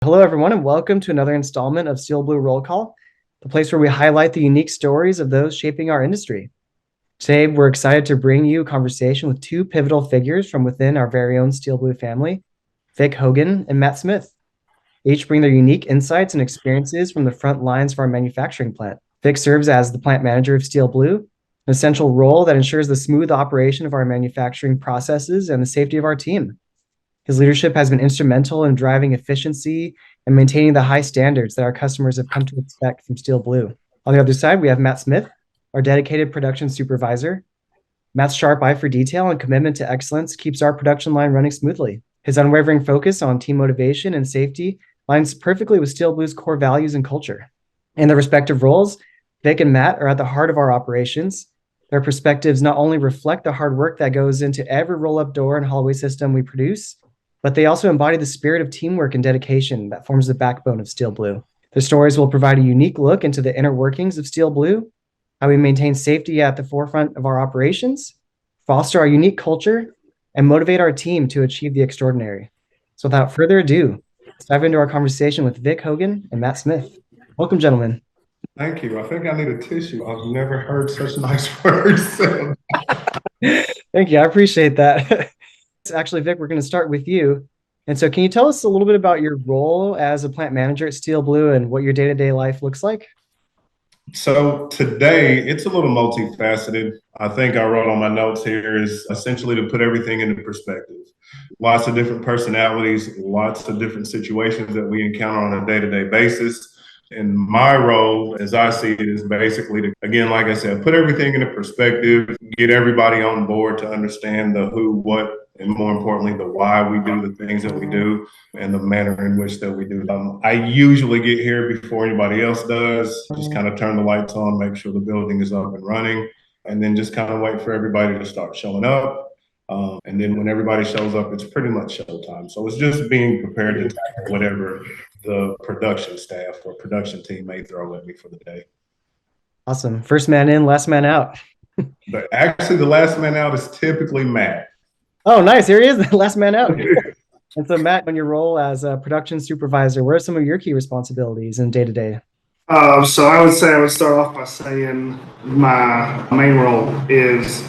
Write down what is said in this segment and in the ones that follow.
Hello, everyone, and welcome to another installment of SteelBlue Roll Call, the place where we highlight the unique stories of those shaping our industry. Today, we're excited to bring you a conversation with two pivotal figures from within our very own SteelBlue family, Vic Hogan and Matt Smith. They each bring their unique insights and experiences from the front lines of our manufacturing plant. Vic serves as the plant manager of SteelBlue, an essential role that ensures the smooth operation of our manufacturing processes and the safety of our team. His leadership has been instrumental in driving efficiency and maintaining the high standards that our customers have come to expect from SteelBlue. On the other side, we have Matt Smith, our dedicated production supervisor. Matt's sharp eye for detail and commitment to excellence keeps our production line running smoothly. His unwavering focus on team motivation and safety aligns perfectly with SteelBlue's core values and culture. In their respective roles, Vic and Matt are at the heart of our operations. Their perspectives not only reflect the hard work that goes into every roll-up door and hallway system we produce, but they also embody the spirit of teamwork and dedication that forms the backbone of SteelBlue. Their stories will provide a unique look into the inner workings of SteelBlue, how we maintain safety at the forefront of our operations, foster our unique culture, and motivate our team to achieve the extraordinary. So without further ado, let's dive into our conversation with Vic Hogan and Matt Smith. Welcome, gentlemen. Thank you. I think I need a tissue. I've never heard such nice words. Thank you. I appreciate that. Actually, Vic, we're going to start with you. And so can you tell us a little bit about your role as a plant manager at SteelBlue and what your day-to-day life looks like? So today it's a little multifaceted. I think I wrote on my notes here is essentially to put everything into perspective. Lots of different personalities, lots of different situations that we encounter on a day-to-day basis. And my role, as I see it, is basically to, again, like I said, put everything into perspective, get everybody on board to understand the who, what, and more importantly, the why we do the things that we do and the manner in which that we do them. I usually get here before anybody else does, just kind of turn the lights on, make sure the building is up and running, and then just kind of wait for everybody to start showing up. And then when everybody shows up, it's pretty much showtime. So it's just being prepared to tackle whatever the production staff or production team may throw at me for the day. Awesome. First man in, last man out. But actually, the last man out is typically Matt. Oh, nice. Here he is, the last man out. And so, Matt, on your role as a production supervisor, what are some of your key responsibilities in day-to-day? So I would say I would start off by saying my main role is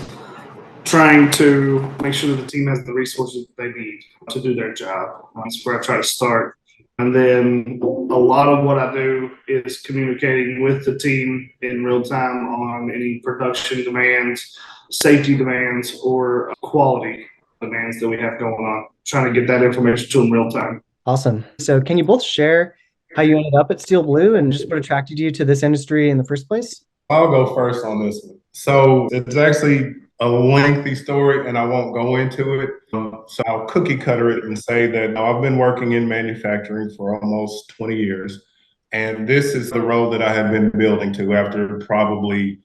trying to make sure that the team has the resources that they need to do their job. That's where I try to start. And then a lot of what I do is communicating with the team in real time on any production demands, safety demands, or quality demands that we have going on, trying to get that information to them real time. Awesome. So can you both share how you ended up at SteelBlue and just what attracted you to this industry in the first place? I'll go first on this one. So it's actually a lengthy story and I won't go into it. So I'll cookie cutter it and say that I've been working in manufacturing for almost 20 years. And this is the role that I have been building to after probably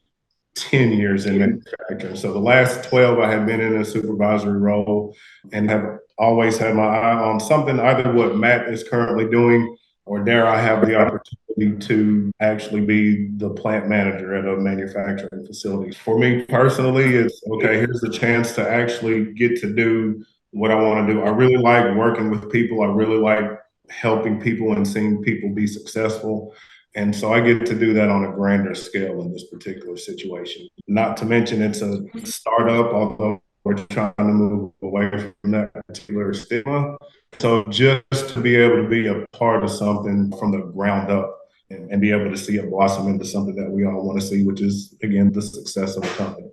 10 years in manufacturing. So the last 12, I have been in a supervisory role and have always had my eye on something, either what Matt is currently doing, or dare I have the opportunity to actually be the plant manager at a manufacturing facility. For me personally, it's okay, here's the chance to actually get to do what I want to do. I really like working with people. I really like helping people and seeing people be successful. And so I get to do that on a grander scale in this particular situation. Not to mention it's a startup, although we're trying to move away from that particular stigma. So just to be able to be a part of something from the ground up and be able to see it blossom into something that we all want to see, which is, again, the success of the company.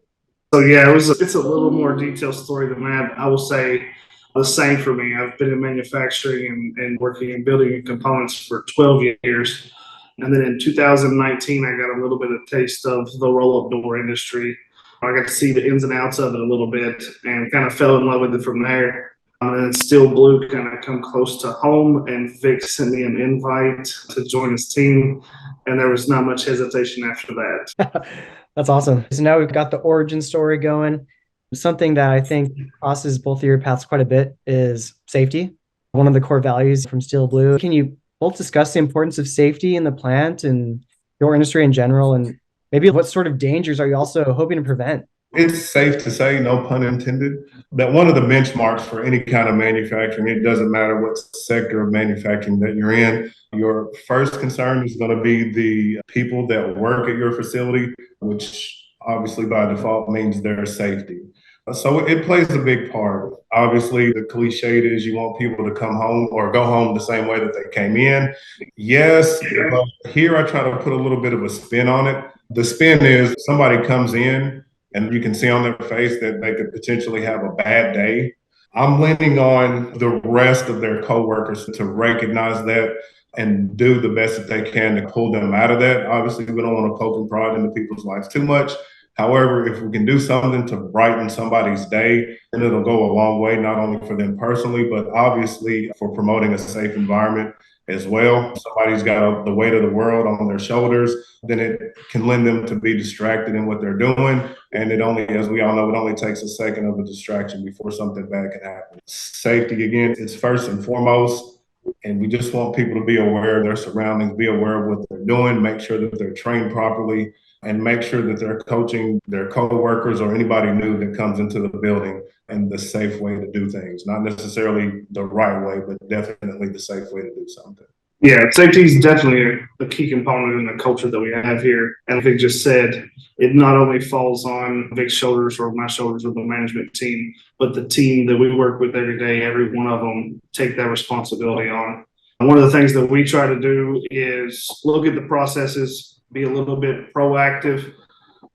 So yeah, it's a little more detailed story than that. I will say the same for me. I've been in manufacturing and working in building components for 12 years. And then in 2019, I got a little bit of taste of the roll-up door industry. I got to see the ins and outs of it a little bit and kind of fell in love with it from there. And then SteelBlue kind of come close to home, and Vic sent me an invite to join his team, and there was not much hesitation after that. That's awesome. So now we've got the origin story going. Something that I think crosses both of your paths quite a bit is safety, one of the core values from SteelBlue. Can you both discuss the importance of safety in the plant and your industry in general, and maybe what sort of dangers are you also hoping to prevent? It's safe to say, no pun intended, that one of the benchmarks for any kind of manufacturing, it doesn't matter what sector of manufacturing that you're in, your first concern is going to be the people that work at your facility, which obviously by default means their safety. So it plays a big part. Obviously, the cliche is you want people to come home or go home the same way that they came in. Yes, but here I try to put a little bit of a spin on it. The spin is somebody comes in and you can see on their face that they could potentially have a bad day. I'm leaning on the rest of their coworkers to recognize that and do the best that they can to pull them out of that. Obviously, we don't want to poke and prod into people's lives too much. However, if we can do something to brighten somebody's day, then it'll go a long way, not only for them personally, but obviously for promoting a safe environment as well. If somebody's got the weight of the world on their shoulders, then it can lend them to be distracted in what they're doing. And it only, as we all know, it only takes a second of a distraction before something bad can happen. Safety, again, is first and foremost. And we just want people to be aware of their surroundings, be aware of what they're doing, make sure that they're trained properly, and make sure that they're coaching their coworkers or anybody new that comes into the building and the safe way to do things. Not necessarily the right way, but definitely the safe way to do something. Yeah, safety is definitely a key component in the culture that we have here. And Vic just said, it not only falls on Vic's shoulders or my shoulders or the management team, but the team that we work with every day, every one of them take that responsibility on. And one of the things that we try to do is look at the processes, be a little bit proactive,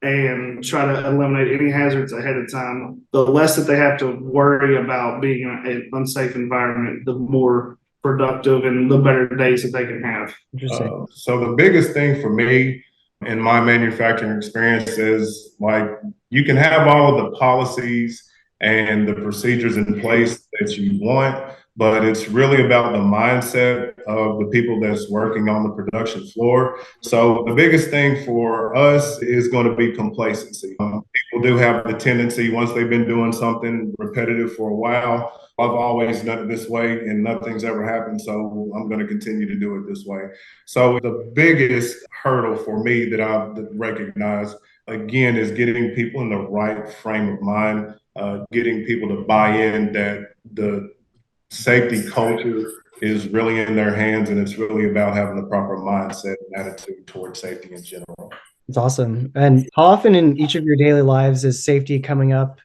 and try to eliminate any hazards ahead of time. The less that they have to worry about being in an unsafe environment, the more productive and the better days that they can have. Interesting. So the biggest thing for me in my manufacturing experience is like you can have all of the policies and the procedures in place that you want, but it's really about the mindset of the people that's working on the production floor. So the biggest thing for us is going to be complacency. People do have the tendency, once they've been doing something repetitive for a while, I've always done it this way and nothing's ever happened, so I'm going to continue to do it this way. So the biggest hurdle for me that I've recognized, again, is getting people in the right frame of mind, getting people to buy in that the safety culture is really in their hands, and it's really about having the proper mindset and attitude towards safety in general. It's awesome. And how often in each of your daily lives is safety coming up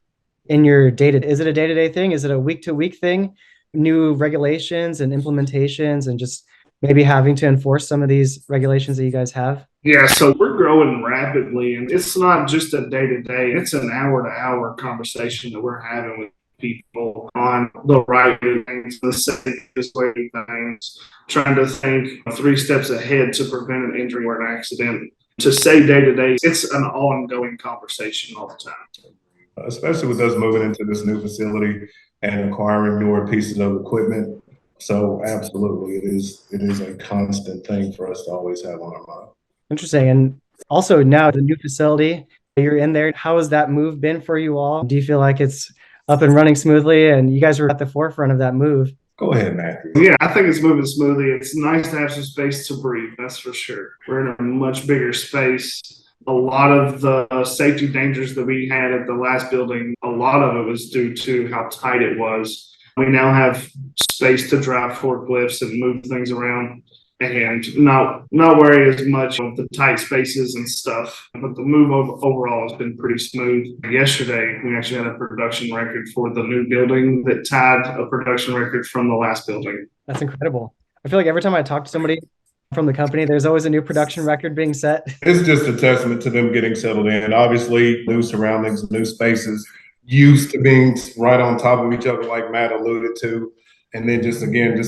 in your day-to-day? Is it a day-to-day thing? Is it a week-to-week thing? New regulations and implementations and just maybe having to enforce some of these regulations that you guys have? Yeah, so we're growing rapidly, and it's not just a day-to-day, it's an hour-to-hour conversation that we're having with people on the right things, the safest way to do things, trying to think 3 steps ahead to prevent an injury or an accident. To say day-to-day, it's an ongoing conversation all the time. Especially with us moving into this new facility and acquiring newer pieces of equipment. So absolutely, it is a constant thing for us to always have on our mind. Interesting. And also now the new facility, you're in there. How has that move been for you all? Do you feel like it's up and running smoothly and you guys were at the forefront of that move? Go ahead, Matthew. Yeah, I think it's moving smoothly. It's nice to have some space to breathe, that's for sure. We're in a much bigger space. A lot of the safety dangers that we had at the last building, a lot of it was due to how tight it was. We now have space to drive forklifts and move things around and not worry as much of the tight spaces and stuff. But the move overall has been pretty smooth. Yesterday, we actually had a production record for the new building that tied a production record from the last building. That's incredible. I feel like every time I talk to somebody from the company, there's always a new production record being set. It's just a testament to them getting settled in. Obviously, new surroundings, new spaces, used to being right on top of each other, like Matt alluded to. And then just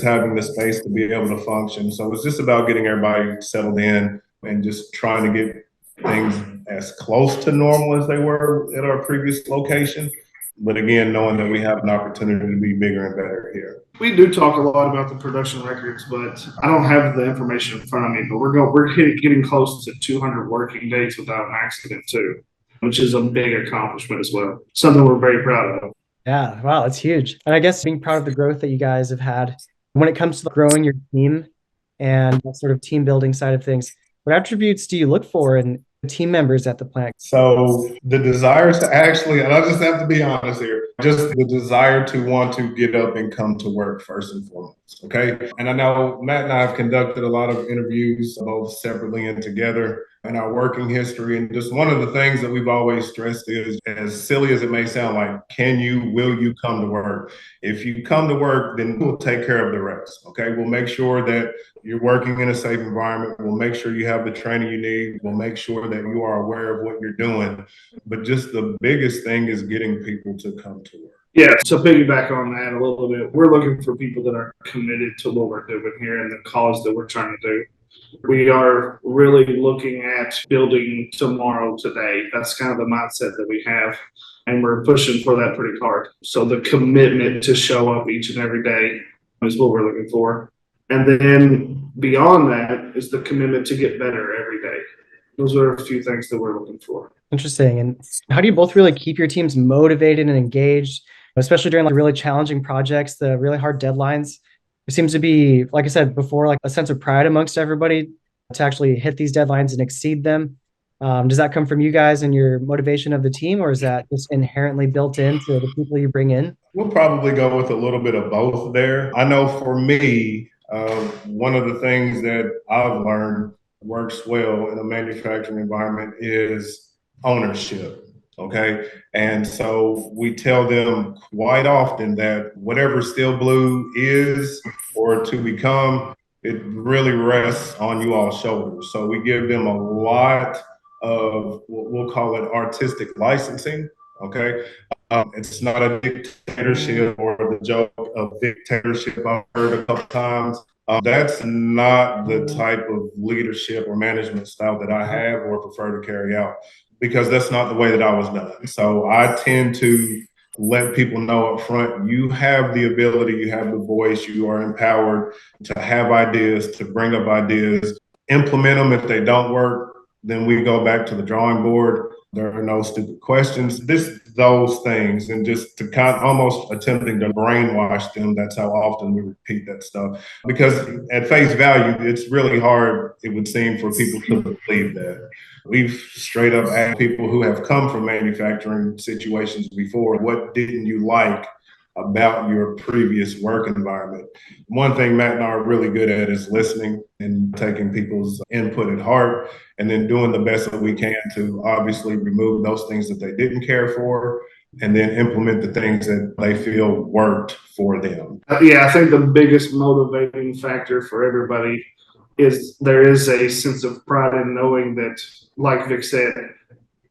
having the space to be able to function. So it's just about getting everybody settled in and just trying to get things as close to normal as they were at our previous location. But again, knowing that we have an opportunity to be bigger and better here. We do talk a lot about the production records, but I don't have the information in front of me. But we're getting close to 200 working days without an accident too, which is a big accomplishment as well. Something we're very proud of. Yeah, wow, that's huge. And I guess being proud of the growth that you guys have had when it comes to growing your team and that sort of team building side of things, what attributes do you look for in team members at the plant? So the desire to actually, and I just have to be honest here, just the desire to want to get up and come to work first and foremost. Okay. And I know Matt and I have conducted a lot of interviews, both separately and together, in our working history. And just one of the things that we've always stressed is, as silly as it may sound, like, will you come to work? If you come to work, then we'll take care of the rest. Okay. We'll make sure that you're working in a safe environment. We'll make sure you have the training you need. We'll make sure that you are aware of what you're doing. But just the biggest thing is getting people to come to work. Yeah, so piggyback on that a little bit, we're looking for people that are committed to what we're doing here and the cause that we're trying to do. We are really looking at building tomorrow today. That's kind of the mindset that we have, and we're pushing for that pretty hard. So the commitment to show up each and every day is what we're looking for. And then beyond that is the commitment to get better every day. Those are a few things that we're looking for. Interesting. And how do you both really keep your teams motivated and engaged, especially during like really challenging projects, the really hard deadlines? There seems to be, like I said before, like a sense of pride amongst everybody to actually hit these deadlines and exceed them. Does that come from you guys and your motivation of the team, or is that just inherently built into the people you bring in? We'll probably go with a little bit of both there. I know for me, one of the things that I've learned works well in a manufacturing environment is ownership. Okay. And so we tell them quite often that whatever SteelBlue is or to become, it really rests on you all's shoulders. So we give them a lot of what we'll call it artistic licensing. Okay. It's not a dictatorship or the joke of dictatorship I've heard a couple times. That's not the type of leadership or management style that I have or prefer to carry out, because that's not the way that I was done. So I tend to let people know up front, you have the ability, you have the voice, you are empowered to have ideas, to bring up ideas, implement them. If they don't work, then we go back to the drawing board. There are no stupid questions. Those things, and just to kind of almost attempting to brainwash them. That's how often we repeat that stuff. Because at face value, it's really hard, it would seem, for people to believe that. We've straight up asked people who have come from manufacturing situations before, what didn't you like about your previous work environment? One thing Matt and I are really good at is listening and taking people's input at heart, and then doing the best that we can to obviously remove those things that they didn't care for, and then implement the things that they feel worked for them. Yeah, I think the biggest motivating factor for everybody is there is a sense of pride in knowing that, like Vic said,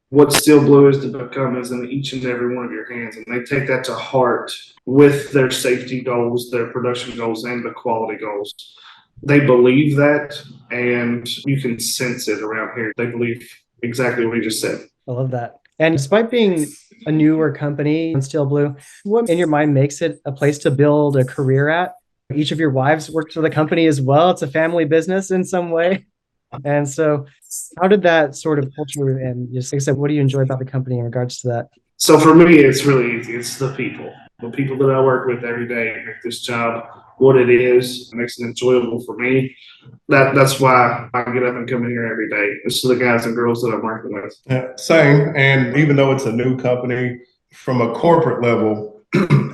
what SteelBlue is to become is in each and every one of your hands. And they take that to heart with their safety goals, their production goals, and the quality goals. They believe that, and you can sense it around here. They believe exactly what you just said. I love that. And despite being a newer company in SteelBlue, what in your mind makes it a place to build a career at? Each of your wives works for the company as well. It's a family business in some way. And so how did that sort of culture, and just like I said, what do you enjoy about the company in regards to that? So for me, it's really easy. It's the people that I work with every day make this job what it is. It makes it enjoyable for me. That's why I get up and come in here every day. It's the guys and girls that I'm working with. Yeah, same. And even though it's a new company, from a corporate level,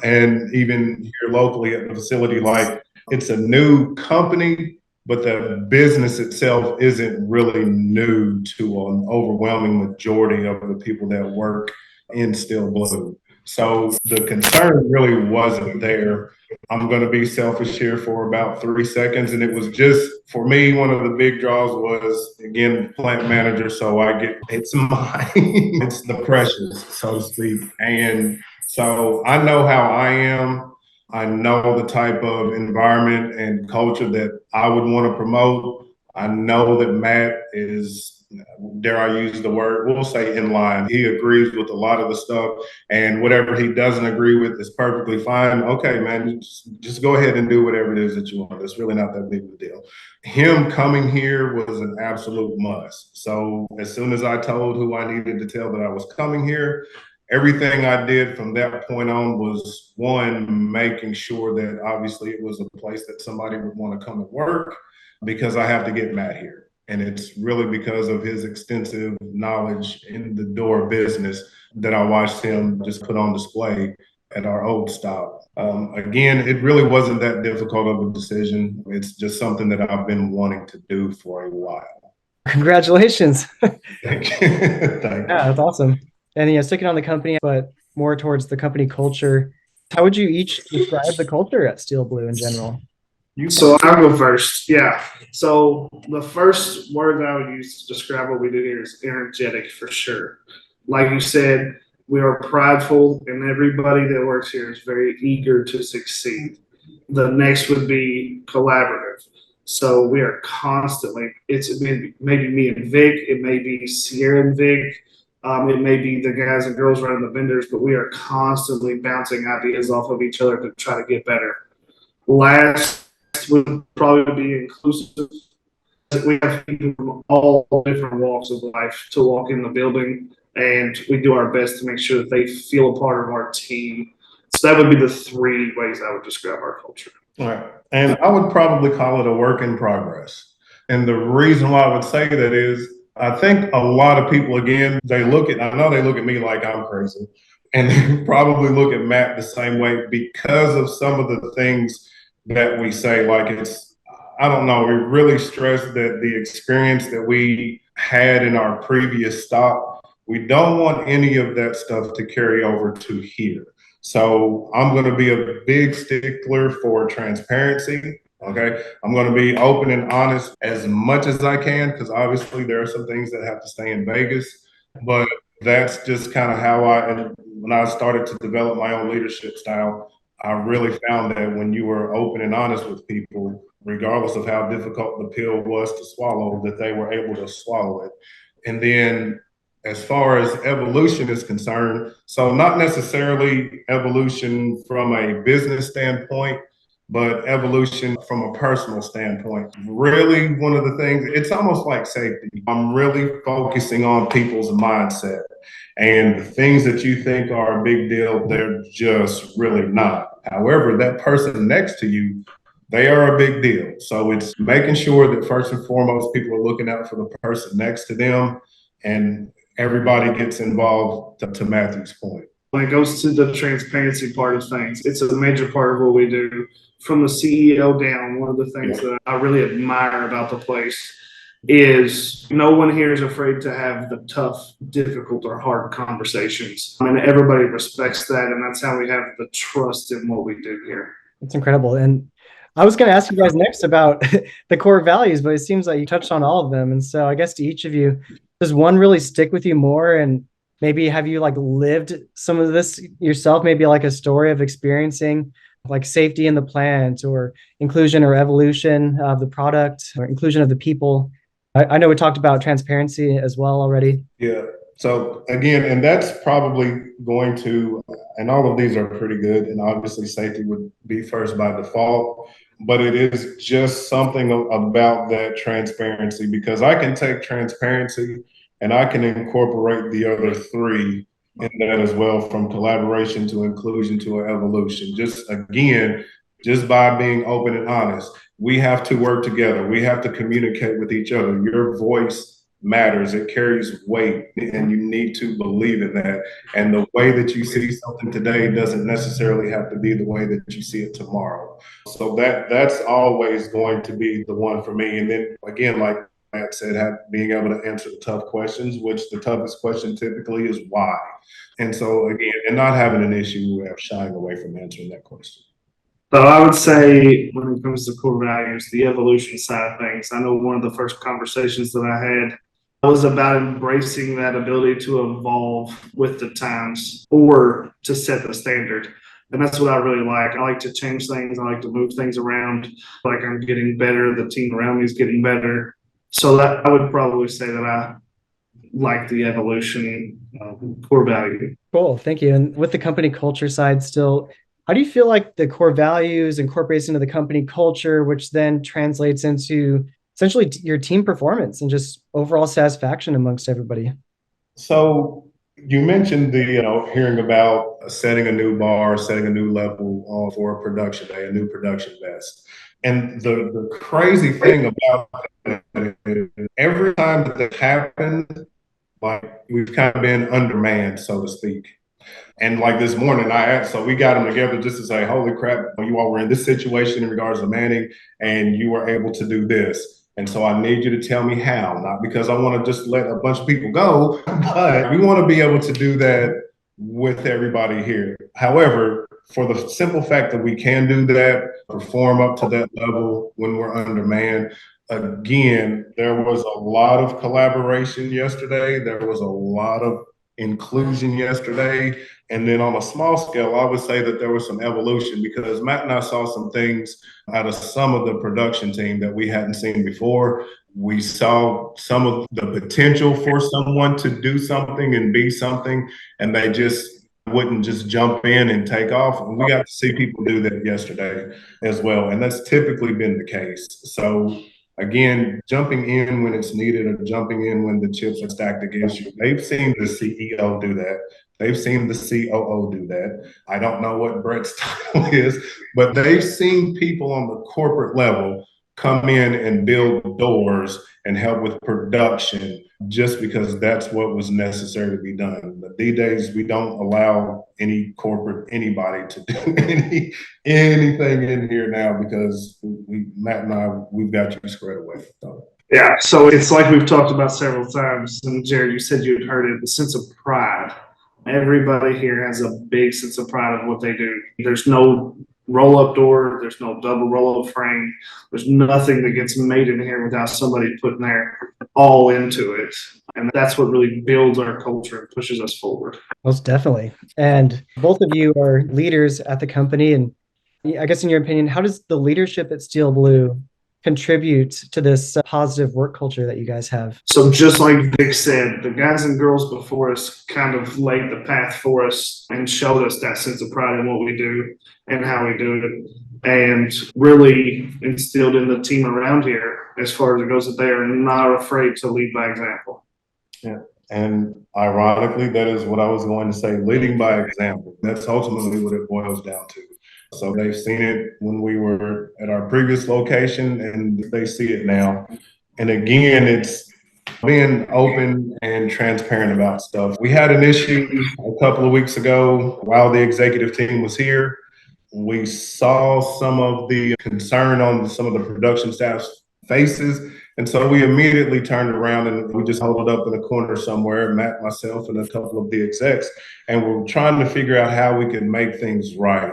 and even here locally at the facility, like, it's a new company, but the business itself isn't really new to an overwhelming majority of the people that work in SteelBlue. So the concern really wasn't there. I'm going to be selfish here for about 3 seconds. And it was just, for me, one of the big draws was, again, plant manager. So it's mine. It's the precious, so to speak. And so I know how I am. I know the type of environment and culture that I would want to promote. I know that Matt is, dare I use the word, we'll say in line. He agrees with a lot of the stuff, and whatever he doesn't agree with is perfectly fine. Okay, man, just go ahead and do whatever it is that you want. It's really not that big of a deal. Him coming here was an absolute must. So as soon as I told who I needed to tell that I was coming here, everything I did from that point on was, one, making sure that obviously it was a place that somebody would want to come and work, because I have to get Matt here. And it's really because of his extensive knowledge in the door business that I watched him just put on display at our old stop. Again, it really wasn't that difficult of a decision. It's just something that I've been wanting to do for a while. Congratulations. Thank you. Thank Yeah, that's awesome. And sticking on the company, but more towards the company culture. How would you each describe the culture at SteelBlue in general? you. So I'll go first. Yeah. So the first word that I would use to describe what we do here is energetic for sure. Like you said, we are prideful, and everybody that works here is very eager to succeed. The next would be collaborative. So we are constantly, it's maybe me and Vic, it may be Sierra and Vic, it may be the guys and girls running the vendors, but we are constantly bouncing ideas off of each other to try to get better. Last would probably be inclusive. We have people from all different walks of life to walk in the building, and we do our best to make sure that they feel a part of our team. So that would be the three ways I would describe our culture. All right. And I would probably call it a work in progress. And the reason why I would say that is I think a lot of people, again, I know they look at me like I'm crazy, and they probably look at Matt the same way because of some of the things that we say. Like I don't know, we really stress that the experience that we had in our previous stop, we don't want any of that stuff to carry over to here. So I'm going to be a big stickler for transparency. Okay. I'm going to be open and honest as much as I can, because obviously there are some things that have to stay in Vegas. But that's just kind of how when I started to develop my own leadership style, I really found that when you were open and honest with people, regardless of how difficult the pill was to swallow, that they were able to swallow it. And then as far as evolution is concerned, so not necessarily evolution from a business standpoint, but evolution from a personal standpoint. Really, one of the things, it's almost like safety. I'm really focusing on people's mindset. And the things that you think are a big deal, they're just really not. However, that person next to you, they are a big deal. So it's making sure that first and foremost, people are looking out for the person next to them, and everybody gets involved, to Matthew's point. When it goes to the transparency part of things, it's a major part of what we do. From the CEO down, one of the things that I really admire about the place is no one here is afraid to have the tough, difficult, or hard conversations. And everybody respects that, and that's how we have the trust in what we do here. It's incredible. And I was going to ask you guys next about the core values, but it seems like you touched on all of them. And so I guess to each of you, does one really stick with you more? And maybe have you like lived some of this yourself? Maybe like a story of experiencing like safety in the plant, or inclusion or evolution of the product, or inclusion of the people. I know we talked about transparency as well already. Yeah. So again, and that's probably going to, and all of these are pretty good. And obviously safety would be first by default, but it is just something about that transparency, because I can take transparency and I can incorporate the other three in that as well, from collaboration to inclusion to evolution. Just again, just by being open and honest, we have to work together. We have to communicate with each other. Your voice matters. It carries weight, and you need to believe in that. And the way that you see something today doesn't necessarily have to be the way that you see it tomorrow. So that's always going to be the one for me. And then again, like Matt said, being able to answer the tough questions, which the toughest question typically is why. And so again, and not having an issue with shying away from answering that question. So I would say when it comes to core values, the evolution side of things, I know one of the first conversations that I had was about embracing that ability to evolve with the times or to set the standard. And that's what I really like. I like to change things. I like to move things around. Like I'm getting better. The team around me is getting better. So that I would probably say that I like the evolution core value. Cool. Thank you. And with the company culture side still, how do you feel like the core values incorporates into the company culture, which then translates into essentially your team performance and just overall satisfaction amongst everybody? So you mentioned hearing about setting a new bar, setting a new level for a production day, a new production best. And the crazy thing about it is every time that this happened, like we've kind of been undermanned, so to speak. And like this morning, I asked, so we got them together just to say, holy crap, you all were in this situation in regards to Manning, and you were able to do this. And so I need you to tell me how, not because I want to just let a bunch of people go, but we want to be able to do that with everybody here. However, for the simple fact that we can do that, perform up to that level when we're undermanned, again, there was a lot of collaboration yesterday. There was a lot of inclusion yesterday. And then on a small scale, I would say that there was some evolution because Matt and I saw some things out of some of the production team that we hadn't seen before. We saw some of the potential for someone to do something and be something, and they just wouldn't just jump in and take off. And we got to see people do that yesterday as well. And that's typically been the case. So again, jumping in when it's needed or jumping in when the chips are stacked against you. They've seen the CEO do that. They've seen the COO do that. I don't know what Brett's title is, but they've seen people on the corporate level come in and build doors and help with production just because that's what was necessary to be done. The D-Days, we don't allow any corporate anybody to do anything in here now because Matt and I, we've got you squared away. So. Yeah, so it's like we've talked about several times, and Jared, you said you had heard it, the sense of pride. Everybody here has a big sense of pride in what they do. There's no roll-up door, there's no double roll-up frame, there's nothing that gets made in here without somebody putting their all into it. And that's what really builds our culture and pushes us forward. Most definitely. And both of you are leaders at the company. And I guess in your opinion, how does the leadership at SteelBlue contribute to this positive work culture that you guys have? So just like Vic said, the guys and girls before us kind of laid the path for us and showed us that sense of pride in what we do and how we do it, and really instilled in the team around here as far as it goes that they are not afraid to lead by example. Yeah. And ironically, that is what I was going to say, leading by example. That's ultimately what it boils down to. So they've seen it when we were at our previous location and they see it now. And again, it's being open and transparent about stuff. We had an issue a couple of weeks ago while the executive team was here. We saw some of the concern on some of the production staff's faces. And so we immediately turned around and we just held it up in a corner somewhere, Matt, myself, and a couple of the execs. And we're trying to figure out how we can make things right.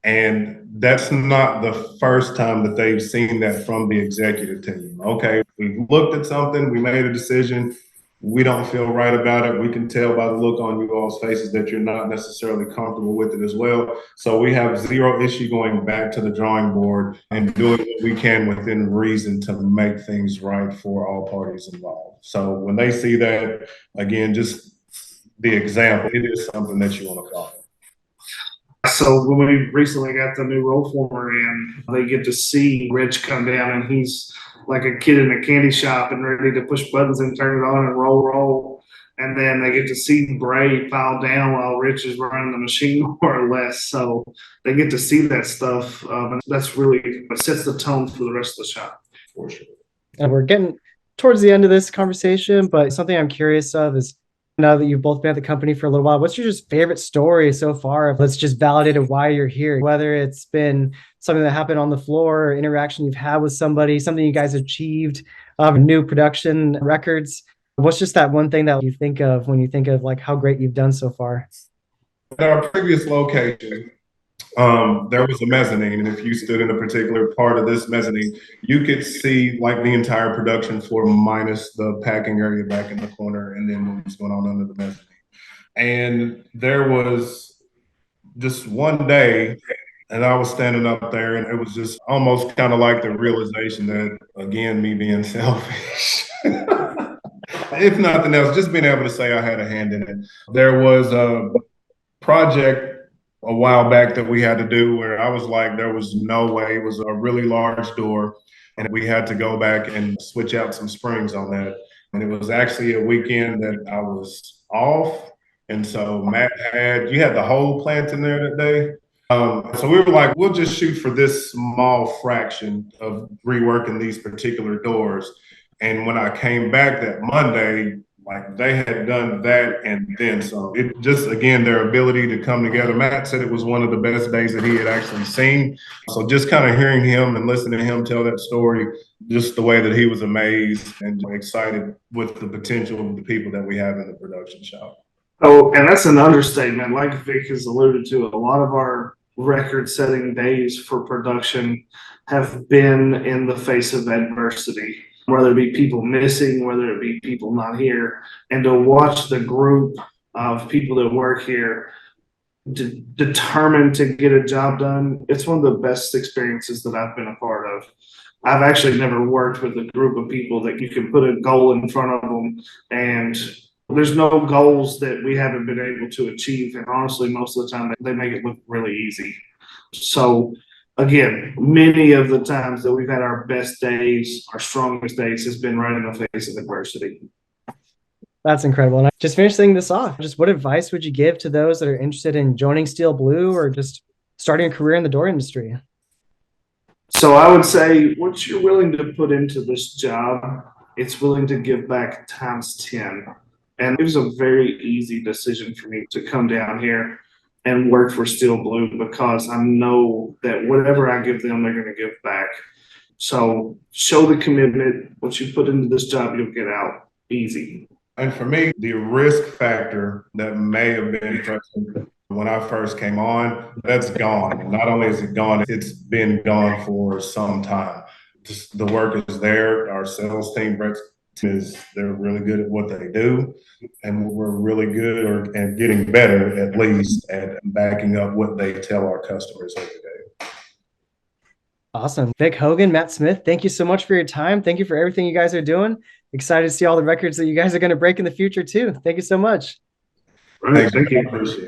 And that's not the first time that they've seen that from the executive team. Okay, we looked at something, we made a decision, we don't feel right about it. We can tell by the look on you all's faces that you're not necessarily comfortable with it as well. So we have zero issue going back to the drawing board and doing what we can within reason to make things right for all parties involved. So when they see that, again, just the example, it is something that you want to follow. So when we recently got the new roll former in, they get to see Rich come down and he's like a kid in a candy shop and ready to push buttons and turn it on and roll. And then they get to see Bray pile down while Rich is running the machine more or less. So they get to see that stuff. And that's really what sets the tone for the rest of the shop. For sure. And we're getting towards the end of this conversation, but something I'm curious of is, now that you've both been at the company for a little while, what's your just favorite story so far? Let's just validate why you're here, whether it's been something that happened on the floor or interaction you've had with somebody, something you guys achieved, new production records. What's just that one thing that you think of when you think of like how great you've done so far? At our previous location, there was a mezzanine, and if you stood in a particular part of this mezzanine, you could see like the entire production floor minus the packing area back in the corner, and then what was going on under the mezzanine. And there was just one day, and I was standing up there, and it was just almost kind of like the realization that, again, me being selfish, if nothing else, just being able to say I had a hand in it. There was a project a while back that we had to do where I was like, there was no way. It was a really large door, and we had to go back and switch out some springs on that. And it was actually a weekend that I was off. And so Matt you had the whole plant in there that day. So we were like, we'll just shoot for this small fraction of reworking these particular doors. And when I came back that Monday, like they had done that and then some. It just, again, their ability to come together. Matt said it was one of the best days that he had actually seen. So just kind of hearing him and listening to him tell that story, just the way that he was amazed and excited with the potential of the people that we have in the production shop. Oh, and that's an understatement. Like Vic has alluded to, a lot of our record-setting days for production have been in the face of adversity, whether it be people missing, whether it be people not here. And to watch the group of people that work here determined to get a job done, it's one of the best experiences that I've been a part of. I've actually never worked with a group of people that you can put a goal in front of them and there's no goals that we haven't been able to achieve. And honestly, most of the time they make it look really easy. So again, many of the times that we've had our best days, our strongest days has been right in the face of adversity. That's incredible. And just finishing this off, just what advice would you give to those that are interested in joining SteelBlue or just starting a career in the door industry? So I would say what you're willing to put into this job, it's willing to give back times 10. And it was a very easy decision for me to come down here and work for SteelBlue because I know that whatever I give them, they're going to give back. So show the commitment. What you put into this job, you'll get out easy. And for me, the risk factor that may have been present when I first came on, that's gone. Not only is it gone, it's been gone for some time. Just the work is there. Our sales team, they're really good at what they do, and we're really good and getting better, at least, at backing up what they tell our customers every day. Awesome. Vic, Hogan, Matt Smith, thank you so much for your time. Thank you for everything you guys are doing. Excited to see all the records that you guys are going to break in the future too. Thank you so much. Right, thank you. I appreciate it.